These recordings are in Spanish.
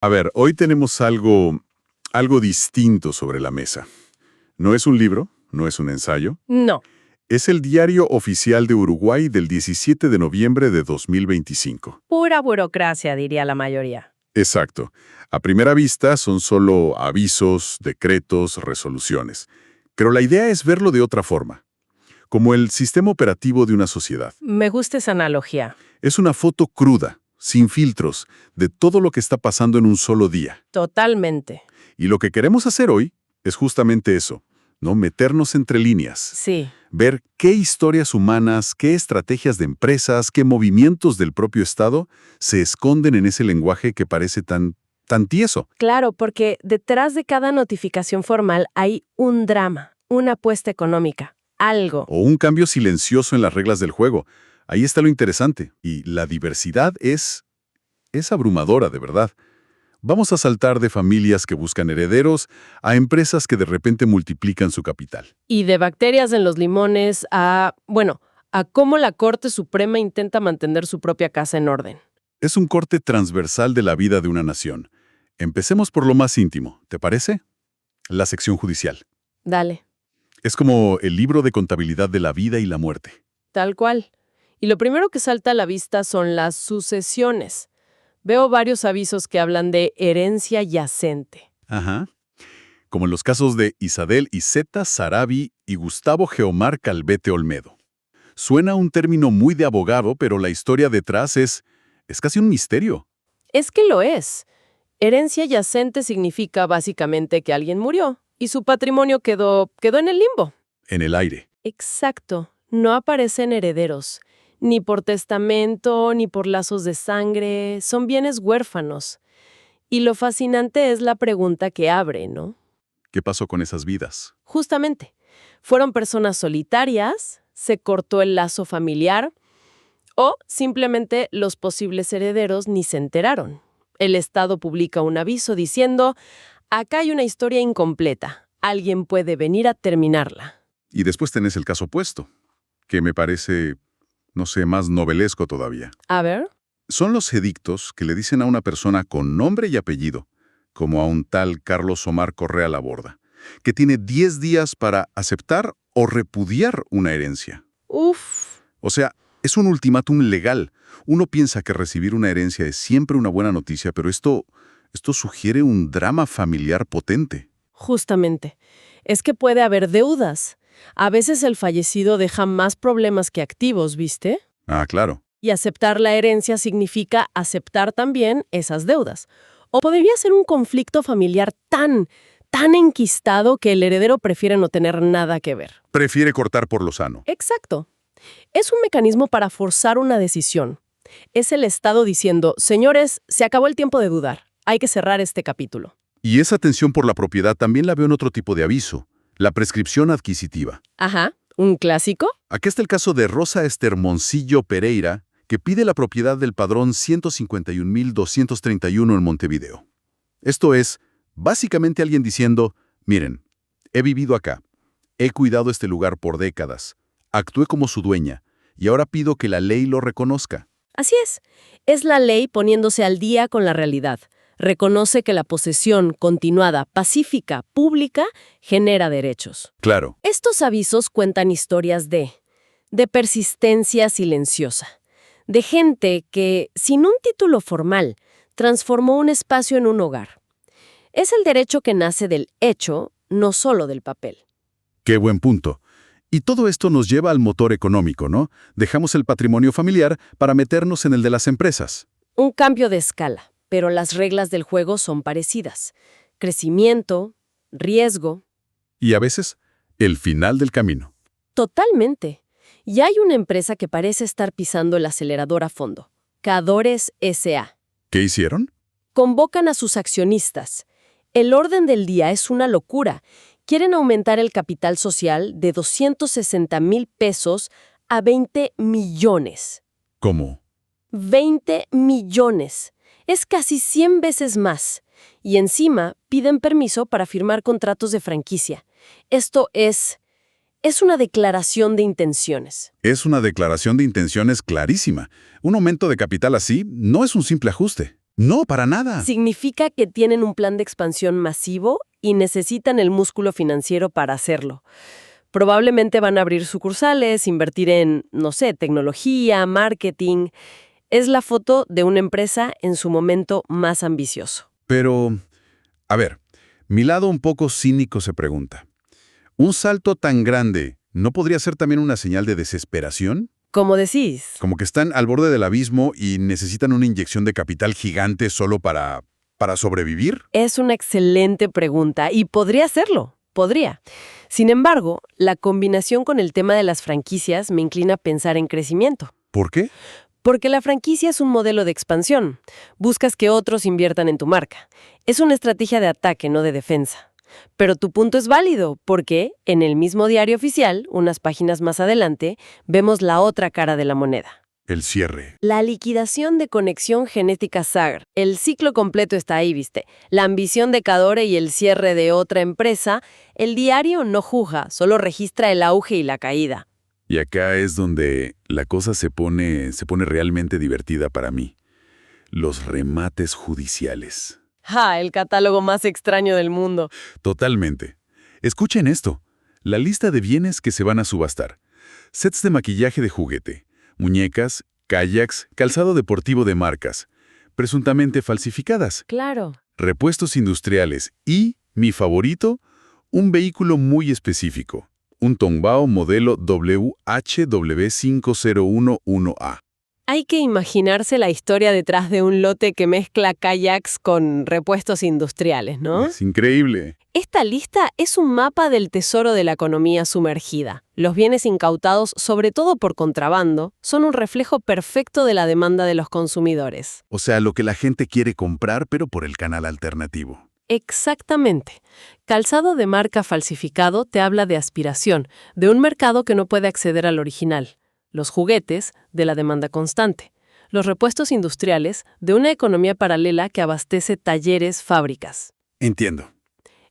A ver, hoy tenemos algo distinto sobre la mesa. No es un libro, no es un ensayo. No. Es el Diario Oficial de Uruguay del 17 de noviembre de 2025. Pura burocracia, diría la mayoría. Exacto. A primera vista son solo avisos, decretos, resoluciones. Pero la idea es verlo de otra forma, como el sistema operativo de una sociedad. Me gusta esa analogía. Es una foto cruda, sin filtros, de todo lo que está pasando en un solo día. Totalmente. Y lo que queremos hacer hoy es justamente eso, ¿no? Meternos entre líneas. Sí. Ver qué historias humanas, qué estrategias de empresas, qué movimientos del propio Estado se esconden en ese lenguaje que parece tan tieso. Claro, porque detrás de cada notificación formal hay un drama, una apuesta económica, algo. O un cambio silencioso en las reglas del juego. Ahí está lo interesante. Y la diversidad es abrumadora, de verdad. Vamos a saltar de familias que buscan herederos a empresas que de repente multiplican su capital. Y de bacterias en los limones a cómo la Corte Suprema intenta mantener su propia casa en orden. Es un corte transversal de la vida de una nación. Empecemos por lo más íntimo, ¿te parece? La sección judicial. Dale, Es como el libro de contabilidad de la vida y la muerte. tal cual. Y lo primero que salta a la vista son las sucesiones. Veo varios avisos que hablan de herencia yacente. Ajá. Como en los casos de Isabel Iceta Sarabi y Gustavo Geomar Calvete Olmedo. Suena un término muy de abogado, pero la historia detrás es casi un misterio. Es que lo es. Herencia yacente significa básicamente que alguien murió y su patrimonio quedó en el limbo. En el aire. Exacto. No aparecen herederos. Ni por testamento, ni por lazos de sangre. Son bienes huérfanos. Y lo fascinante es la pregunta que abre, ¿no? ¿Qué pasó con esas vidas? Justamente. ¿Fueron personas solitarias? ¿Se cortó el lazo familiar? ¿O simplemente los posibles herederos ni se enteraron? El Estado publica un aviso diciendo, acá hay una historia incompleta. Alguien puede venir a terminarla. Y después tenés el caso opuesto, que me parece, no sé, más novelesco todavía. A ver. Son los edictos que le dicen a una persona con nombre y apellido, como a un tal Carlos Omar Correa Laborda, que tiene 10 días para aceptar o repudiar una herencia. Uf. O sea, es un ultimátum legal. Uno piensa que recibir una herencia es siempre una buena noticia, pero esto sugiere un drama familiar potente. Justamente. Es que puede haber deudas. A veces el fallecido deja más problemas que activos, ¿viste? Ah, claro. Y aceptar la herencia significa aceptar también esas deudas. O podría ser un conflicto familiar tan enquistado que el heredero prefiere no tener nada que ver. Prefiere cortar por lo sano. Exacto. Es un mecanismo para forzar una decisión. Es el Estado diciendo, señores, se acabó el tiempo de dudar. Hay que cerrar este capítulo. Y esa tensión por la propiedad también la veo en otro tipo de aviso, la prescripción adquisitiva. Ajá. ¿Un clásico? Aquí está el caso de Rosa Esther Moncillo Pereira, que pide la propiedad del padrón 151.231 en Montevideo. Esto es, básicamente alguien diciendo, miren, he vivido acá, he cuidado este lugar por décadas, actué como su dueña, y ahora pido que la ley lo reconozca. Así es. Es la ley poniéndose al día con la realidad. Reconoce que la posesión continuada, pacífica, pública, genera derechos. Claro. Estos avisos cuentan historias de persistencia silenciosa, de gente que, sin un título formal, transformó un espacio en un hogar. Es el derecho que nace del hecho, no solo del papel. Qué buen punto. Y todo esto nos lleva al motor económico, ¿no? Dejamos el patrimonio familiar para meternos en el de las empresas. Un cambio de escala, pero las reglas del juego son parecidas. Crecimiento, riesgo. Y a veces, el final del camino. Totalmente. Y hay una empresa que parece estar pisando el acelerador a fondo. Cadores S.A. ¿Qué hicieron? Convocan a sus accionistas. El orden del día es una locura. Quieren aumentar el capital social de 260,000 pesos a 20 millones. ¿Cómo? 20 millones. Es casi 100 veces más. Y encima piden permiso para firmar contratos de franquicia. Esto es una declaración de intenciones. Es una declaración de intenciones clarísima. Un aumento de capital así no es un simple ajuste. No, para nada. Significa que tienen un plan de expansión masivo y necesitan el músculo financiero para hacerlo. Probablemente van a abrir sucursales, invertir en, no sé, tecnología, marketing. Es la foto de una empresa en su momento más ambicioso. Pero, a ver, mi lado un poco cínico se pregunta, ¿un salto tan grande no podría ser también una señal de desesperación? Como decís, Como que están al borde del abismo y necesitan una inyección de capital gigante solo para sobrevivir. es una excelente pregunta y podría serlo, podría. Sin embargo, la combinación con el tema de las franquicias me inclina a pensar en crecimiento. ¿Por qué? Porque la franquicia es un modelo de expansión. Buscas que otros inviertan en tu marca. Es una estrategia de ataque, no de defensa. Pero tu punto es válido, porque en el mismo diario oficial, unas páginas más adelante, vemos la otra cara de la moneda. El cierre. La liquidación de Conexión Genética Sagr. El ciclo completo está ahí, ¿viste? La ambición de Cadore y el cierre de otra empresa. El diario no juzga, solo registra el auge y la caída. Y acá es donde la cosa se pone realmente divertida para mí. Los remates judiciales. ¡Ja! El catálogo más extraño del mundo. Totalmente. Escuchen esto. La lista de bienes que se van a subastar. Sets de maquillaje de juguete, muñecas, kayaks, calzado deportivo de marcas, presuntamente falsificadas, Claro. repuestos industriales y, mi favorito, un vehículo muy específico. Un Tongbao modelo WHW5011A. Hay que imaginarse la historia detrás de un lote que mezcla kayaks con repuestos industriales, ¿no? Es increíble. Esta lista es un mapa del tesoro de la economía sumergida. Los bienes incautados, sobre todo por contrabando, son un reflejo perfecto de la demanda de los consumidores. O sea, lo que la gente quiere comprar, pero por el canal alternativo. Exactamente. Calzado de marca falsificado te habla de aspiración, de un mercado que no puede acceder al original. Los juguetes, de la demanda constante. Los repuestos industriales, de una economía paralela que abastece talleres, fábricas. Entiendo.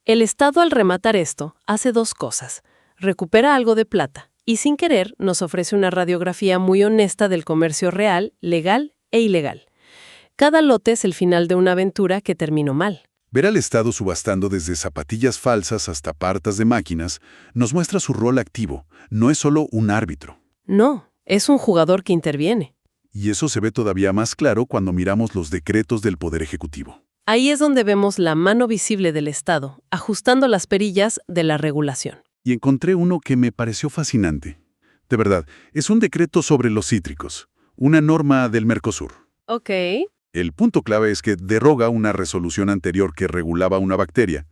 El Estado, al rematar esto, hace dos cosas. Recupera algo de plata y, sin querer, nos ofrece una radiografía muy honesta del comercio real, legal e ilegal. Cada lote es el final de una aventura que terminó mal. Ver al Estado subastando desde zapatillas falsas hasta partas de máquinas nos muestra su rol activo. No es solo un árbitro. No, es un jugador que interviene. Y eso se ve todavía más claro cuando miramos los decretos del Poder Ejecutivo. Ahí es donde vemos la mano visible del Estado, ajustando las perillas de la regulación. Y encontré uno que me pareció fascinante. De verdad, es un decreto sobre los cítricos, una norma del Mercosur. Ok. El punto clave es que deroga una resolución anterior que regulaba una bacteria,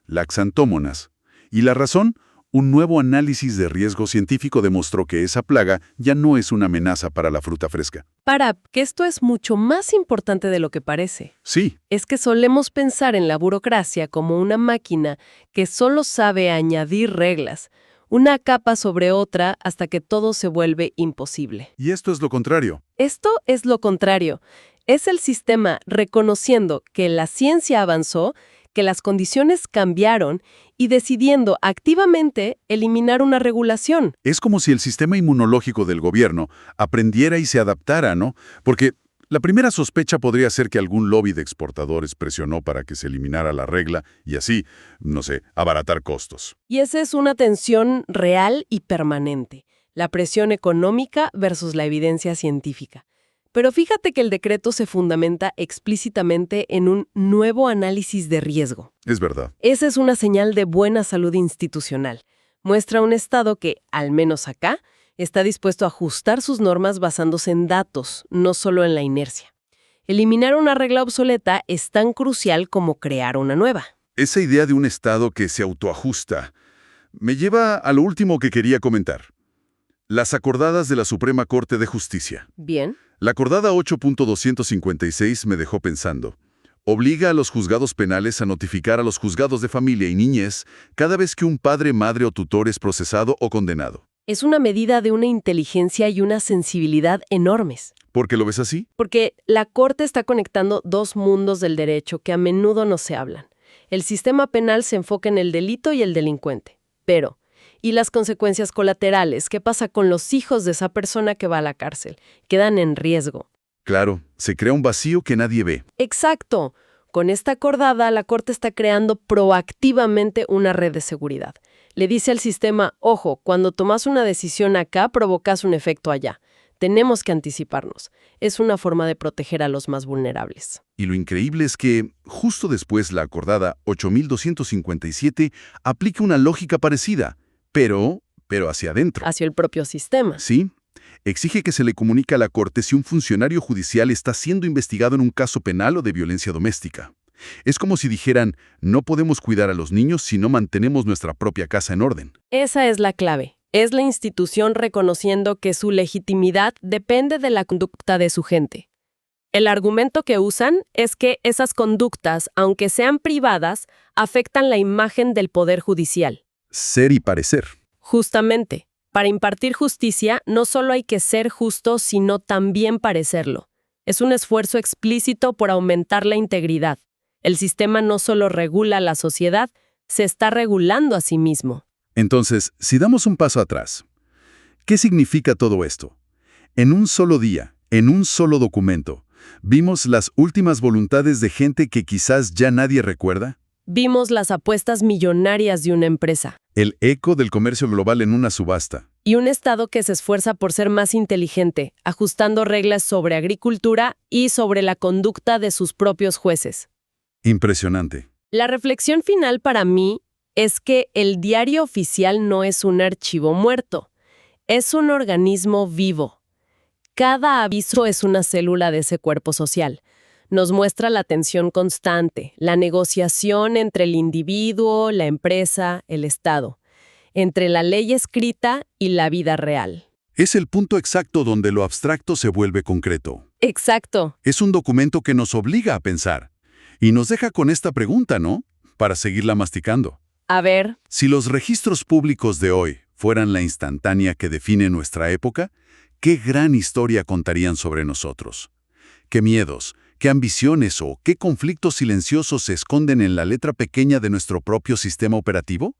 la Xanthómonas. Y la razón, un nuevo análisis de riesgo científico demostró que esa plaga ya no es una amenaza para la fruta fresca. Que esto es mucho más importante de lo que parece. Sí, Es que solemos pensar en la burocracia como una máquina que solo sabe añadir reglas, una capa sobre otra hasta que todo se vuelve imposible. y esto es lo contrario. Esto es lo contrario. Es el sistema reconociendo que la ciencia avanzó, que las condiciones cambiaron y decidiendo activamente eliminar una regulación. Es como si el sistema inmunológico del gobierno aprendiera y se adaptara, ¿no? Porque la primera sospecha podría ser que algún lobby de exportadores presionó para que se eliminara la regla y así, no sé, abaratar costos. Y esa es una tensión real y permanente, la presión económica versus la evidencia científica. Pero fíjate que el decreto se fundamenta explícitamente en un nuevo análisis de riesgo. Es verdad. Esa es una señal de buena salud institucional. Muestra un Estado que, al menos acá, está dispuesto a ajustar sus normas basándose en datos, no solo en la inercia. Eliminar una regla obsoleta es tan crucial como crear una nueva. Esa idea de un Estado que se autoajusta me lleva a lo último que quería comentar. Las acordadas de la Suprema Corte de Justicia. Bien. La acordada 8.256 me dejó pensando. Obliga a los juzgados penales a notificar a los juzgados de familia y niñez cada vez que un padre, madre o tutor es procesado o condenado. Es una medida de una inteligencia y una sensibilidad enormes. ¿Por qué lo ves así? Porque la Corte está conectando dos mundos del derecho que a menudo no se hablan. El sistema penal se enfoca en el delito y el delincuente. Pero, ¿y las consecuencias colaterales? ¿Qué pasa con los hijos de esa persona que va a la cárcel? Quedan en riesgo. Claro, se crea un vacío que nadie ve. Exacto. Con esta acordada, la Corte está creando proactivamente una red de seguridad. Le dice al sistema, ojo, cuando tomas una decisión acá, provocas un efecto allá. Tenemos que anticiparnos. Es una forma de proteger a los más vulnerables. Y lo increíble es que, justo después, la acordada 8257 aplica una lógica parecida, pero hacia adentro. Hacia el propio sistema. ¿Sí? Exige que se le comunique a la Corte si un funcionario judicial está siendo investigado en un caso penal o de violencia doméstica. Es como si dijeran, no podemos cuidar a los niños si no mantenemos nuestra propia casa en orden. Esa es la clave. Es la institución reconociendo que su legitimidad depende de la conducta de su gente. El argumento que usan es que esas conductas, aunque sean privadas, afectan la imagen del Poder Judicial. Ser y parecer. Justamente, para impartir justicia no solo hay que ser justo, sino también parecerlo. Es un esfuerzo explícito por aumentar la integridad. El sistema no solo regula la sociedad, se está regulando a sí mismo. Entonces, si damos un paso atrás, ¿qué significa todo esto? En un solo día, en un solo documento, ¿vimos las últimas voluntades de gente que quizás ya nadie recuerda? Vimos las apuestas millonarias de una empresa. El eco del comercio global en una subasta. Y un Estado que se esfuerza por ser más inteligente, ajustando reglas sobre agricultura y sobre la conducta de sus propios jueces. Impresionante. La reflexión final para mí es que el diario oficial no es un archivo muerto, es un organismo vivo. Cada aviso es una célula de ese cuerpo social. Nos muestra la tensión constante, la negociación entre el individuo, la empresa, el Estado, entre la ley escrita y la vida real. Es el punto exacto donde lo abstracto se vuelve concreto. Exacto. Es un documento que nos obliga a pensar. Y nos deja con esta pregunta, ¿no? Para seguirla masticando. A ver, Si los registros públicos de hoy fueran la instantánea que define nuestra época, ¿qué gran historia contarían sobre nosotros? ¿Qué miedos, qué ambiciones o qué conflictos silenciosos se esconden en la letra pequeña de nuestro propio sistema operativo?